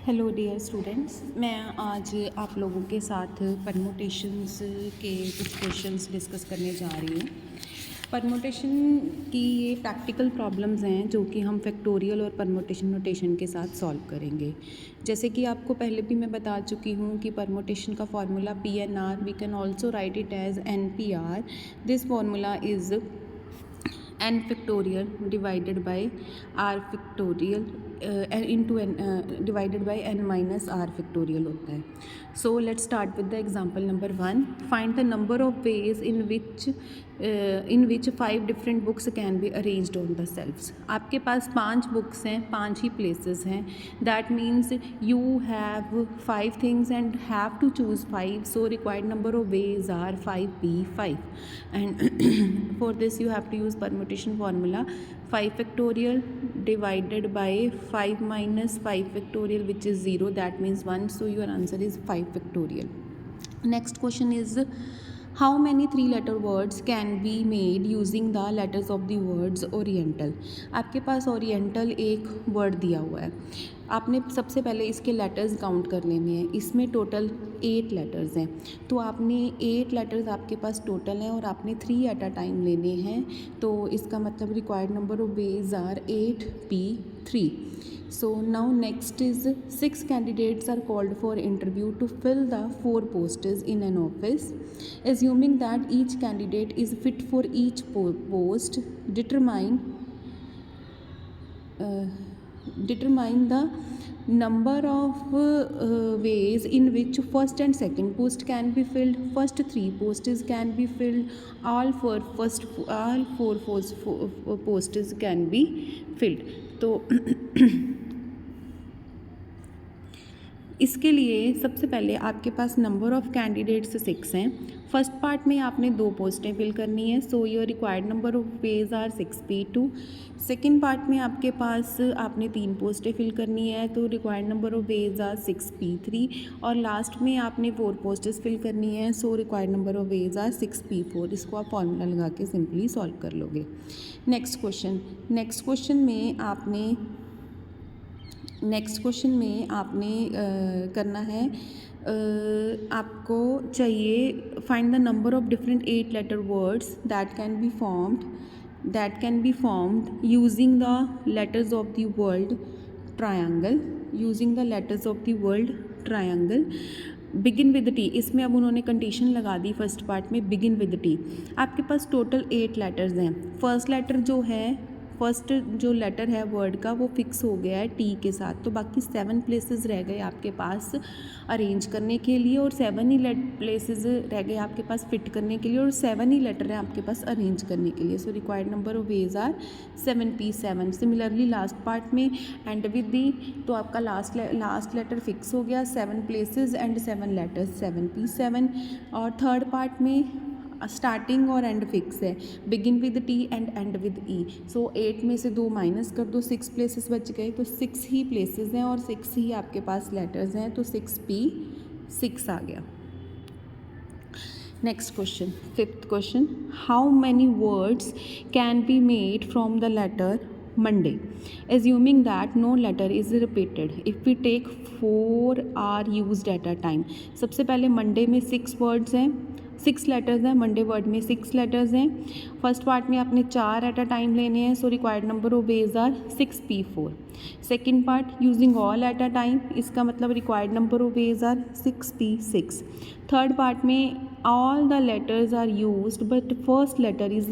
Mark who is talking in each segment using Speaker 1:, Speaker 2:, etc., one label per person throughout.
Speaker 1: Hello dear students, मैं आज आप लोगों के साथ परमुटेशंस के कुछ क्वेश्चंस डिस्कस करने जा रही हूँ। परमुटेशन की ये प्रैक्टिकल प्रॉब्लम्स हैं जो कि हम फैक्टोरियल और परमुटेशन नोटेशन के साथ सॉल्व करेंगे। जैसे कि आपको पहले भी मैं बता चुकी हूँ कि परमुटेशन का formula PNR, we can also write it as NPR। This formula is n factorial divided by r factorial into n divided by n minus r factorial होता है. So let's start with the example number 1. Find the number of ways in which 5 different books can be arranged on the shelves. आपके पास 5 books हैं, 5 ही places हैं. That means you have 5 things and have to choose 5. So required number of ways are 5p5. And for this you have to use permutation formula 5 factorial divided by 5 minus 5 factorial, which is 0. That means 1. So your answer is 5 factorial. Next question is, how many 3-letter words can be made using the letters of the words Oriental? आपके पास Oriental एक word दिया हुआ है. आपने सबसे पहले इसके letters count कर लेने हैं. इसमें टोटल 8 लेटर्स हैं, तो आपने 8 लेटर्स आपके पास टोटल हैं और आपने 3 एट अ टाइम लेने हैं. तो इसका मतलब required number of ways are 8p3. So now next is 6 candidates are called for interview to fill the 4 posts in an office. Assuming that each candidate is fit for each post, determine the number of ways in which first and second post can be filled. First 3 posts can be filled. All 4 posts can be filled. तो इसके लिए सबसे पहले आपके पास number of candidates 6 हैं. First part में आपने 2 पोस्टें फिल करनी है. So your required number of ways are 6p2. Second part में आपके पास आपने 3 पोस्टें फिल करनी है, तो required number of ways are 6p3. और लास्ट में आपने 4 पोस्टें फिल करनी है. So required number of ways are 6p4. इसको आप फॉर्मूला लगा के सिंपली सॉल्व कर लोगे. नेक्स्ट क्वेश्चन में आपने करना है, आपको चाहिए find the number of different 8-letter words that can be formed using the letters of the word triangle. Begin with T. इसमें अब उन्होंने कंडीशन लगा दी फर्स्ट पार्ट में, बिगिन विद टी. आपके पास टोटल 8 लेटर्स हैं. फर्स्ट जो letter है वर्ड का वो फिक्स हो गया है टी के साथ, तो बाकी 7 प्लेसेस रह गए आपके पास अरेंज करने के लिए, और 7 ही प्लेसेस रह गए आपके पास फिट करने के लिए, और 7 ही लेटर है आपके पास अरेंज करने के लिए. So required number of ways are 7p7. Similarly last part में एंड विद दी, तो आपका लास्ट लेटर फिक्स हो गया, 7 प्लेसेस एंड 7 लेटर्स, 7p7. और थर्ड पार्ट में स्टार्टिंग और एंड फिक्स है, begin with T and end with E. So 8 में से 2 माइनस कर दो, 6 प्लेसेस बच गए, तो 6 ही प्लेसेस हैं और 6 ही आपके पास लेटर्स हैं, तो 6p6 आ गया. Next question, fifth question, how many words can be made from the letter Monday, assuming that no letter is repeated if we take 4 are used at a time. सबसे पहले Monday में 6 words हैं, 6 letters हैं. Monday word में 6 letters हैं. First part में आपने 4 eight a time लेने हैं. So required number of ways are 6p4. Second part using all eight a time, इसका मतलब required number of ways are 6p6. Third part में all the letters are used but first letter is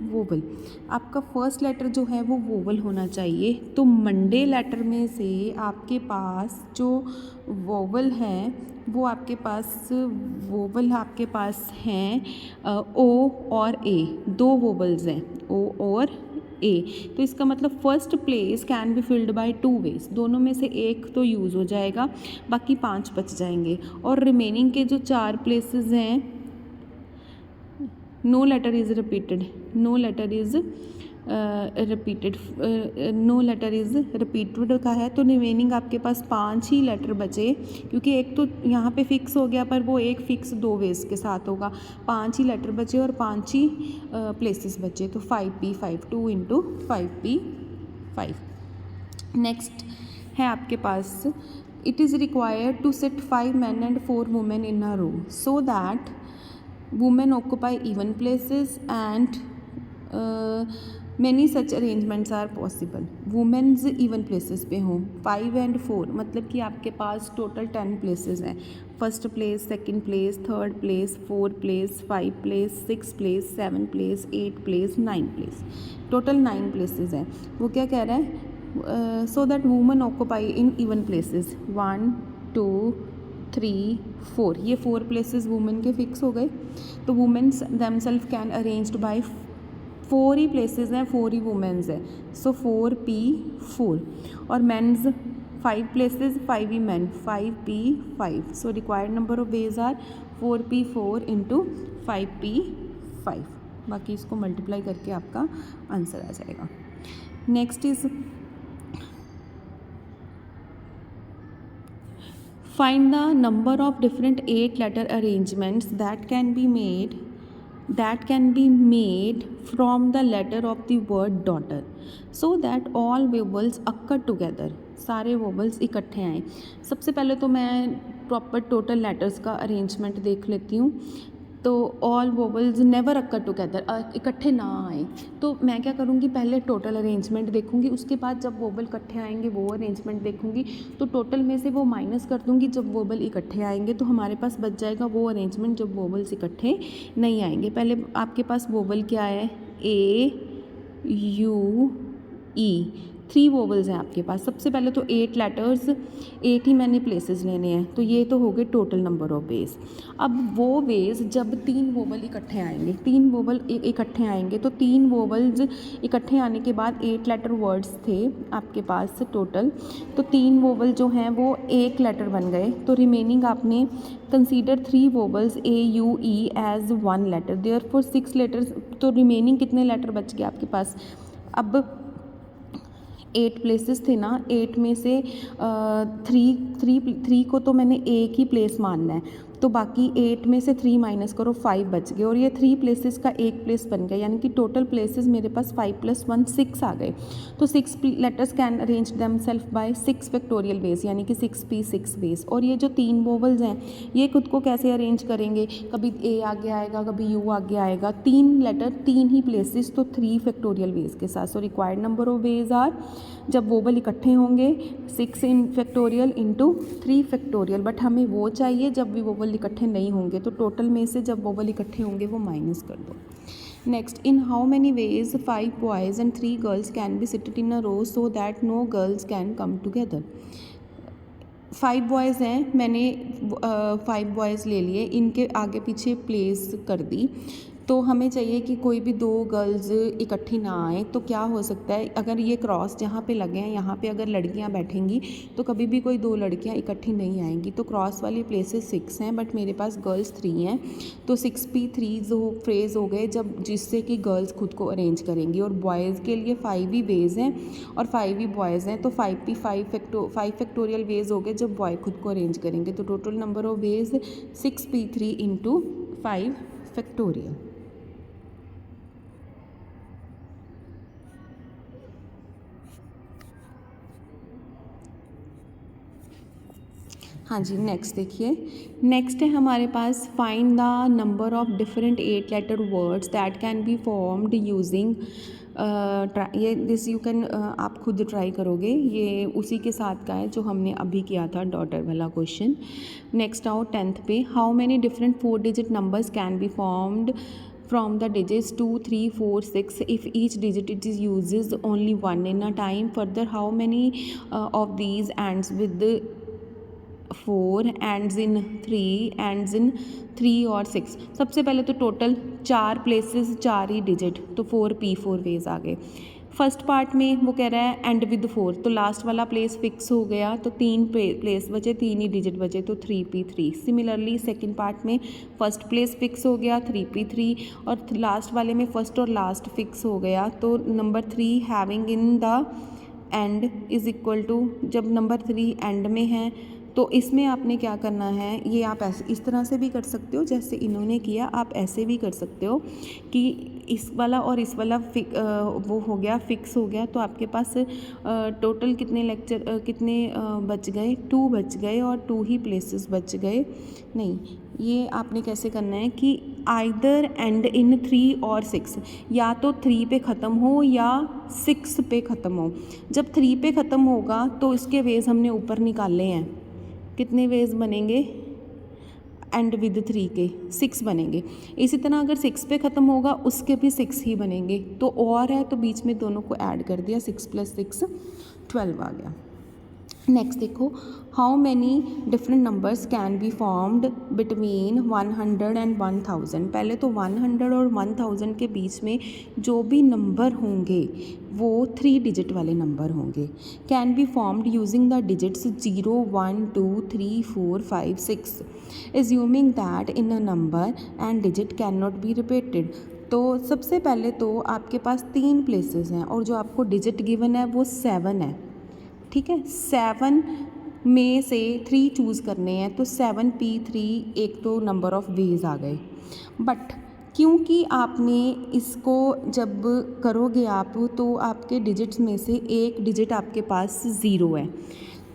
Speaker 1: vowel. आपका first letter जो है वो vowel होना चाहिए. तो मंडे लेटर में से आपके पास जो वोवल है वो आपके पास हैं ओ और ए. 2 वोवल्स हैं, ओ और ए. तो इसका मतलब first place can be filled by 2 ways. दोनों में से एक तो यूज़ हो जाएगा, बाकी 5 बच जाएंगे. और रिमेनिंग के जो 4 प्लेसेस हैं, नो लेटर इज़ रिपीटेड का है, तो रिमेनिंग आपके पास 5 ही लेटर बचे, क्योंकि एक तो यहाँ पे फिक्स हो गया पर वो एक फिक्स 2 वेज के साथ होगा. 5 ही लेटर बचे और 5 ही प्लेसेस बचे, तो 5p5, 2 into 5p5. नेक्स्ट है आपके पास, it is required to sit 5 men and 4 women in a row so that women occupy even places and many such arrangements are possible. Womens even places पे हों 5 and 4 मतलब कि आपके पास total 10 places हैं. First place, second place, third place, 4 place, 5 place, 6 place, 7 place, 8 place, 9 place, total 9 places हैं. वो क्या कह रहा है, so that women occupy in even places 1 2 3 4, ये 4 प्लेसेस वुमेन के फिक्स हो गए. तो womens themself can arranged by 4 ही प्लेसेस हैं, 4 ही वुमेन्स है. सो 4p4 और मेन्स 5 प्लेसेस, 5 ही man, 5p5. So required number of ways are 4p4 into 5p5. बाकी इसको मल्टीप्लाई करके आपका आंसर आ जाएगा. Next is find the number of different 8 letter arrangements that can be made from the letter of the word daughter so that all vowels occur together. सारे वोबल्स इकट्ठे आएँ. सबसे पहले तो मैं प्रॉपर टोटल लेटर्स का अरेंजमेंट देख लेती हूँ. तो ऑल वोबल्स नेवर अक्कर टुगेदर, इकट्ठे ना आए. तो मैं क्या करूँगी, पहले टोटल अरेंजमेंट देखूँगी, उसके बाद जब वोबल इकट्ठे आएंगे वो अरेंजमेंट देखूँगी. तो टोटल में से वो माइनस कर दूँगी जब वोबल इकट्ठे आएंगे, तो हमारे पास बच जाएगा वो अरेंजमेंट जब वोबल्स इकट्ठे नहीं आएंगे. पहले आपके पास वोबल क्या है, ए यू ई, 3 वोवल्स हैं आपके पास. सबसे पहले तो 8 लेटर्स, 8 ही मैंने प्लेसेस लेने हैं. तो ये तो हो गए टोटल नंबर ऑफ वेज. अब वो वेज जब 3 वोवल इकट्ठे आएंगे, 3 वोवल इकट्ठे आएंगे, तो 3 वोवल्स इकट्ठे आने के बाद 8 लेटर वर्ड्स थे आपके पास टोटल. तो 3 वोवल जो हैं वो 1 लेटर बन गए. तो रिमेनिंग आपने consider 3 vowels A U E as 1 letter. Therefore 6 letters. तो रिमेनिंग कितने लेटर बच गए आपके पास. अब 8 प्लेसेस थे ना, 8 में से 3 को तो मैंने एक ही प्लेस मानना है. तो बाकी 8 में से 3 माइनस करो, 5 बच गए. और ये 3 प्लेसेस का एक प्लेस बन गया, यानी कि टोटल प्लेसेस मेरे पास 5 + 1 6 आ गए. तो 6 letters can arrange themself by 6 factorial ways, यानी कि 6p6 वेज. और ये जो 3 वोवल्स हैं ये खुद को कैसे अरेंज करेंगे, कभी ए आगे आएगा, कभी यू आगे आएगा. 3 लेटर 3 ही प्लेसेस, तो 3 फैक्टोरियल वेज के साथ. So required number of ways are, जब वोवल इकट्ठे होंगे 6 in factorial into 3 factorial. But हमें वो चाहिए जब भी वोवल इकट्ठे नहीं होंगे. तो टोटल में से जब वोवल इकट्ठे होंगे वो माइनस कर दो. Next, in how many ways 5 boys and 3 girls can be seated in a row so that no girls can come together. 5 boys हैं, मैंने 5 बॉयज़ ले लिए, इनके आगे पीछे प्लेस कर दी. तो हमें चाहिए कि कोई भी 2 गर्ल्स इकट्ठी ना आए. तो क्या हो सकता है, अगर ये क्रॉस जहाँ पे लगे हैं यहाँ पे अगर लड़कियाँ बैठेंगी तो कभी भी कोई 2 लड़कियाँ इकट्ठी नहीं आएंगी. तो क्रॉस वाली प्लेसेस 6 हैं, बट मेरे पास गर्ल्स 3 हैं. तो 6p3 जो फ्रेज़ हो गए जब, जिससे कि गर्ल्स खुद को अरेंज करेंगी. और बॉयज़ के लिए 5 ही वेज हैं और 5 ही बॉयज़ हैं. तो 5 फैक्टोरियल वेज हो गए जब बॉय खुद को अरेंज करेंगे. तो total number of ways 6p3 into 5 factorial. हाँ जी, नेक्स्ट देखिए. नेक्स्ट है हमारे पास, find the number of different 8 letter words that can be formed using. ये दिस यू कैन, आप खुद ट्राई करोगे, ये उसी के साथ का है जो हमने अभी किया था डॉटर वाला क्वेश्चन. नेक्स्ट आओ 10th पे, how many different 4 digit numbers can be formed from the digits 2, 3, 4, 6 if each digit it is uses only 1 in a time. Further, how many of these ends with the 4, ends in 3, ends in 3 और 6. सबसे पहले तो total 4 places, 4 ही digit, तो 4p4 veg आ गए. First part में वो कह रहा है एंड विद 4, तो लास्ट वाला प्लेस फिक्स हो गया. तो 3 प्लेस बचे, 3 ही डिजिट बचे, तो 3p3. सिमिलरली सेकंड पार्ट में फर्स्ट प्लेस फिक्स हो गया 3p3 और लास्ट वाले में फर्स्ट और लास्ट फिक्स हो गया. तो number 3 having in the end is equal to, जब नंबर 3 एंड में है तो इसमें आपने क्या करना है, ये आप ऐसे इस तरह से भी कर सकते हो जैसे इन्होंने किया. आप ऐसे भी कर सकते हो कि इस वाला और इस वाला वो हो गया, फिक्स हो गया। तो आपके पास टोटल कितने लेक्चर कितने बच गए, 2 बच गए और 2 ही प्लेसेस बच गए। नहीं, ये आपने कैसे करना है कि आइदर एंड इन 3 और 6, या तो 3 पे ख़त्म हो या 6 पे ख़त्म हो। जब 3 पे ख़त्म होगा तो इसके वेज हमने ऊपर निकाले हैं, कितने वेज बनेंगे, एंड विद 3 के 6 बनेंगे। इसी तरह अगर 6 पे ख़त्म होगा उसके भी 6 ही बनेंगे। तो और है तो बीच में दोनों को ऐड कर दिया, 6 + 6 12 आ गया। नेक्स्ट देखो, how many different numbers can be formed between 100 and 1000। पहले तो 100 और 1000 के बीच में जो भी नंबर होंगे वो 3 डिजिट वाले नंबर होंगे। Can be formed using the digits 0 1 2 3 4 5 6 assuming that in a number and digit can not be repeated. तो सबसे पहले तो आपके पास 3 प्लेसेस हैं और जो आपको डिजिट गिवन है वो 7 है। ठीक है, 7 में से 3 चूज़ करने हैं, तो 7p3 एक तो नंबर ऑफ़ वेज आ गए। बट क्योंकि आपने इसको जब करोगे आप तो आपके डिजिट्स में से एक डिजिट आपके पास 0 है।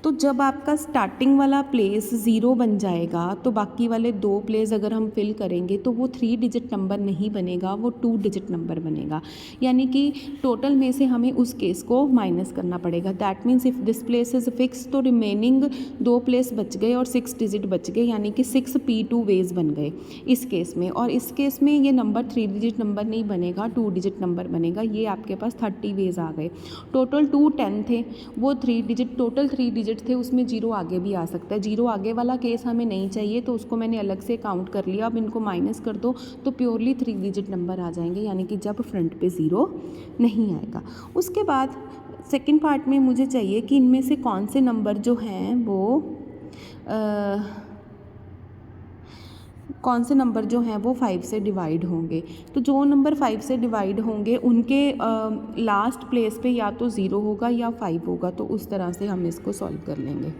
Speaker 1: तो जब आपका स्टार्टिंग वाला प्लेस 0 बन जाएगा तो बाकी वाले 2 प्लेस अगर हम फिल करेंगे तो वो 3 डिजिट नंबर नहीं बनेगा, वो 2 डिजिट नंबर बनेगा। यानी कि टोटल में से हमें उस केस को माइनस करना पड़ेगा। That means if this place is fix तो रिमेनिंग 2 प्लेस बच गए और 6 डिजिट बच गए, यानी कि 6p2 वेज बन गए इस केस में। और इस केस में ये नंबर 3 डिजिट नंबर नहीं बनेगा, 2 डिजिट नंबर बनेगा। ये आपके पास 30 वेज आ गए। टोटल 210 थे, वो 3 डिजिट टोटल 3 डिजिट थे, उसमें 0 आगे भी आ सकता है। 0 आगे वाला केस हमें नहीं चाहिए तो उसको मैंने अलग से काउंट कर लिया। अब इनको माइनस कर दो तो प्योरली 3 डिजिट नंबर आ जाएंगे, यानी कि जब फ्रंट पे 0 नहीं आएगा। उसके बाद सेकंड पार्ट में मुझे चाहिए कि इनमें से कौन से नंबर जो हैं वो कौन से नंबर जो हैं वो 5 से डिवाइड होंगे। तो जो नंबर 5 से डिवाइड होंगे उनके लास्ट प्लेस पे या तो 0 होगा या 5 होगा। तो उस तरह से हम इसको सॉल्व कर लेंगे।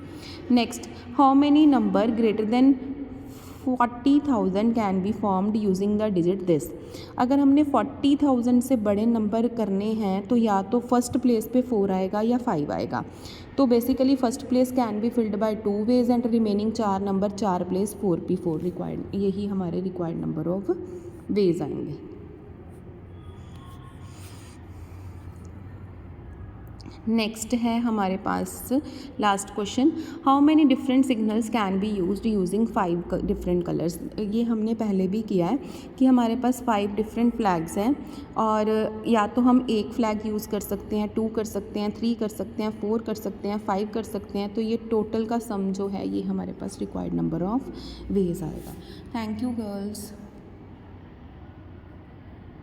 Speaker 1: Next, how many number greater than 40,000 can be formed using the digit this. अगर हमने 40,000 से बड़े नंबर करने हैं तो या तो फर्स्ट प्लेस पे 4 आएगा या 5 आएगा। तो basically first place can be filled by 2 ways and remaining 4 number 4 place 4p4 required, यही हमारे रिक्वायर्ड नंबर ऑफ वेज आएंगे। नेक्स्ट है हमारे पास last question, how many different signals can be used using 5 different colours. ये हमने पहले भी किया है कि हमारे पास 5 डिफरेंट फ्लैग्स हैं और या तो हम एक फ्लैग यूज़ कर सकते हैं, 2 कर सकते हैं, 3 कर सकते हैं, 4 कर सकते हैं, 5 कर सकते हैं। तो ये टोटल का सम जो है ये हमारे पास रिक्वायर्ड नंबर ऑफ वेज आएगा। Thank you girls.